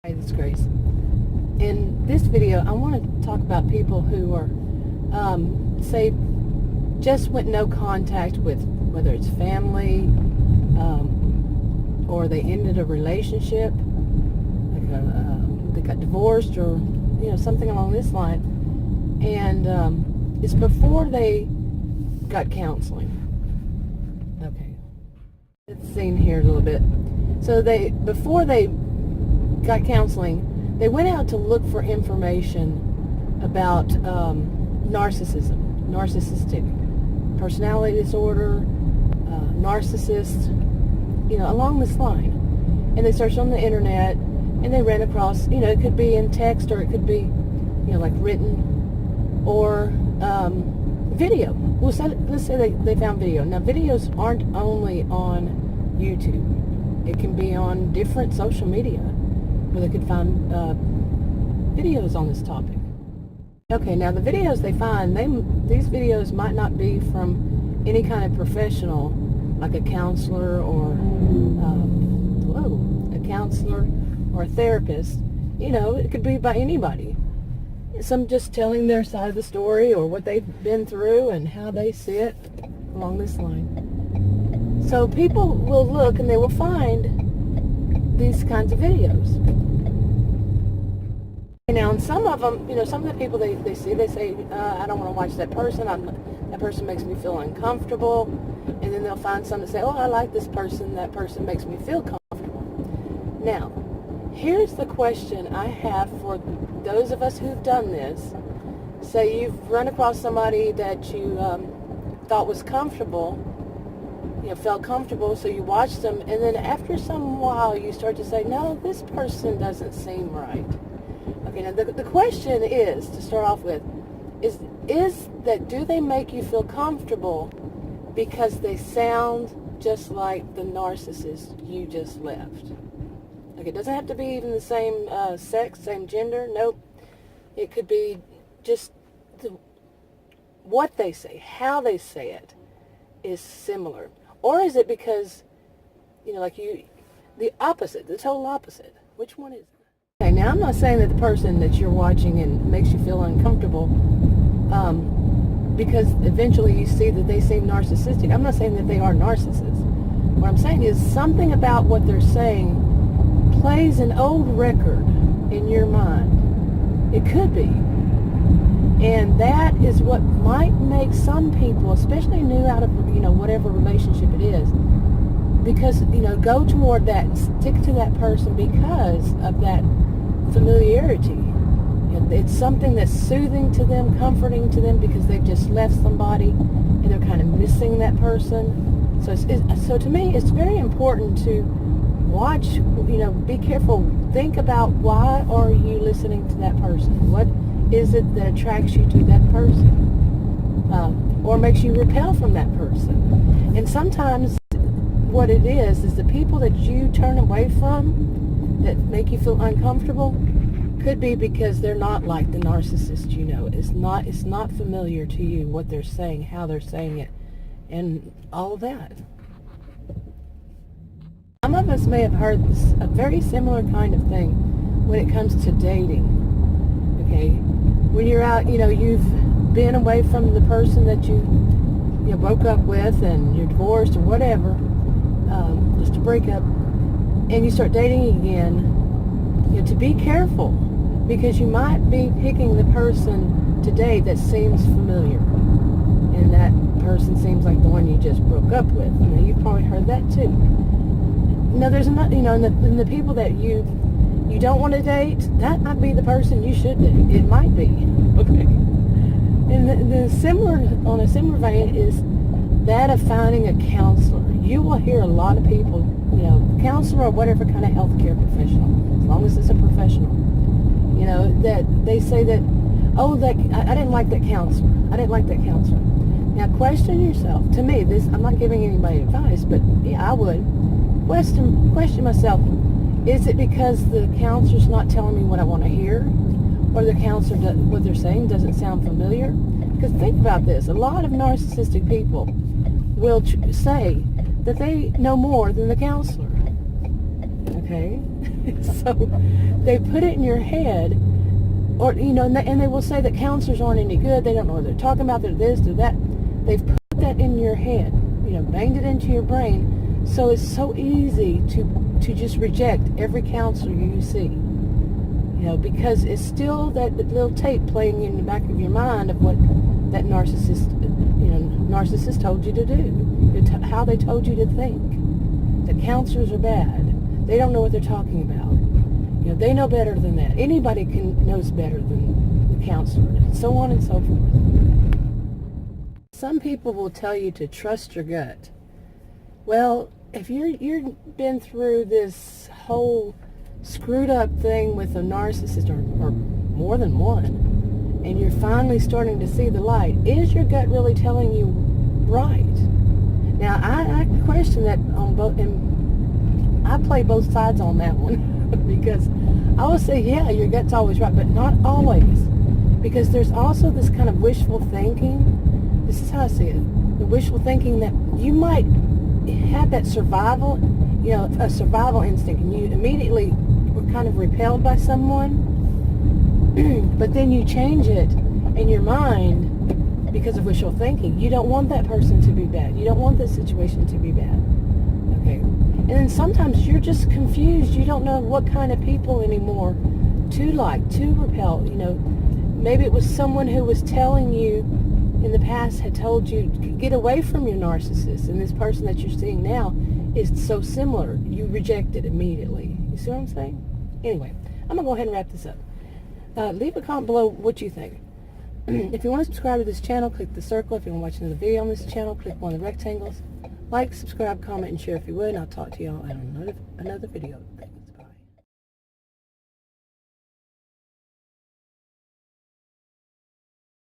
Hi, this is Grace. In this video, I want to talk about people who are, say, just went no contact with, whether it's family, or they ended a relationship, like they got divorced, or something along this line, and it's before they got counseling. Okay, it's seen here a little bit. So before they got counseling, they went out to look for information about narcissism, narcissistic personality disorder, narcissist, along this line. And they searched on the internet, and they ran across, it could be in text, or it could be, like written, or video. Well, let's say they found video. Now, videos aren't only on YouTube. It can be on different social media, where they could find videos on this topic. Okay, now the videos they find, these videos might not be from any kind of professional, like a counselor or a therapist. It could be by anybody. Some just telling their side of the story, or what they've been through and how they see it along this line. So people will look and they will find these kinds of videos. Now, and some of them, some of the people they say, I don't want to watch that person. That person makes me feel uncomfortable. And then they'll find some that say, oh, I like this person. That person makes me feel comfortable. Now, here's the question I have for those of us who've done this. Say you've run across somebody that you thought was comfortable, felt comfortable, so you watched them, and then after some while you start to say, no, this person doesn't seem right. Okay, now the question is, to start off with, is that, do they make you feel comfortable because they sound just like the narcissist you just left? Okay, it doesn't have to be even the same sex, same gender. Nope. It could be just what they say, how they say it is similar. Or is it because, the opposite, the total opposite? Which one is it? Okay, now I'm not saying that the person that you're watching and makes you feel uncomfortable because eventually you see that they seem narcissistic. I'm not saying that they are narcissists. What I'm saying is something about what they're saying plays an old record in your mind. It could be. And that is what might make some people, especially new out of, whatever relationship it is, because, go toward that and stick to that person because of that familiarity. It's something that's soothing to them, comforting to them, because they've just left somebody and they're kind of missing that person. So to me, it's very important to watch, be careful. Think about, why are you listening to that person? What is it that attracts you to that person? Or makes you repel from that person? And sometimes what it is the people that you turn away from that make you feel uncomfortable could be because they're not like the narcissist. It's not familiar to you what they're saying, how they're saying it, and all of that. Some of us may have heard a very similar kind of thing when it comes to dating. Okay, when you're out, you've been away from the person that you broke up with, and you're divorced or whatever, just a breakup, and you start dating again. To be careful, because you might be picking the person to date that seems familiar, and that person seems like the one you just broke up with. You've probably heard that too. Now, there's another, and the people that you don't want to date, that might be the person you should date. It might be. Okay. And on a similar vein is that of finding a counselor. You will hear a lot of people, counselor or whatever kind of healthcare professional, as long as it's a professional, that they say that, I didn't like that counselor. I didn't like that counselor. Now, question yourself. To me, I'm not giving anybody advice, but yeah, I would. Question myself, is it because the counselor's not telling me what I want to hear? Or the counselor, what they're saying doesn't sound familiar? Because think about this. A lot of narcissistic people will say that they know more than the counselor. Okay? So they put it in your head, or and they will say that counselors aren't any good. They don't know what they're talking about. They're this, they're that. They've put that in your head, banged it into your brain. So it's so easy to just reject every counselor you see, because it's still that little tape playing in the back of your mind of what that narcissist told you to do, how they told you to think. That counselors are bad. They don't know what they're talking about. They know better than that. Anybody knows better than the counselor, and so on and so forth. Some people will tell you to trust your gut. Well, if you've been through this whole screwed up thing with a narcissist, or more than one, and you're finally starting to see the light, is your gut really telling you right? Now, I question that on both, and I play both sides on that one, because I will say, yeah, your gut's always right, but not always, because there's also this kind of wishful thinking. This is how I see it. The wishful thinking that you might have that survival, a survival instinct, and you immediately were kind of repelled by someone, but then you change it in your mind because of wishful thinking. You don't want that person to be bad. You don't want this situation to be bad. Okay. And then sometimes you're just confused. You don't know what kind of people anymore to like, to repel. Maybe it was someone who was telling you in the past, had told you, get away from your narcissist, and this person that you're seeing now is so similar. You reject it immediately. You see what I'm saying? Anyway, I'm going to go ahead and wrap this up. Leave a comment below what you think. If you want to subscribe to this channel, click the circle. If you want to watch another video on this channel, click one of the rectangles. Like, subscribe, comment, and share if you would, and I'll talk to you all in another video.